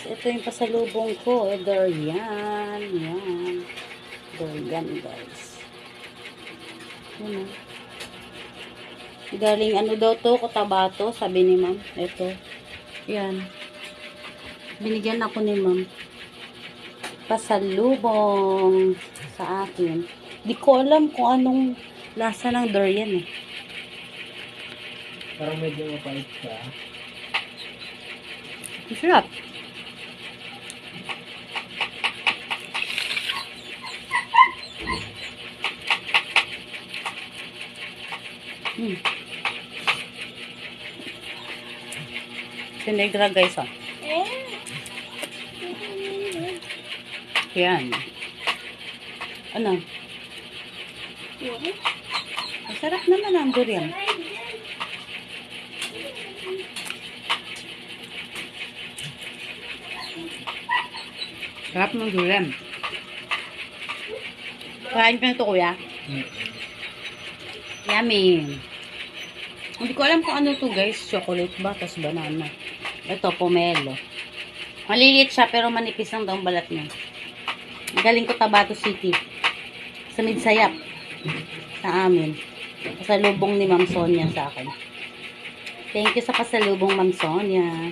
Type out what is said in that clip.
ito yung pasalubong ko. Durian. Yan. Durian, guys. Yan. Galing ano daw to, Cotabato, sabi ni ma'am. Ito. Yan. Binigyan ako ni ma'am. Pasalubong sa akin. Di ko alam kung anong lasa ng durian eh. Parang medyo mapait siya. Masarap. Sinegra guys ah. Yan. Ano? Masarap naman ang durian. Sarap ng durian. Kain ka nito, kuya? Yummy. Hindi ko alam kung ano to guys. Chocolate ba? Tapos banana. Ito, pomelo. Maliliit siya pero manipis lang daw ang balat niya. Galing Cotabato City. Sa Midsayap. Sa amin. Pasalubong ni Ma'am Sonia sa akin. Thank you sa pasalubong, Ma'am Sonia.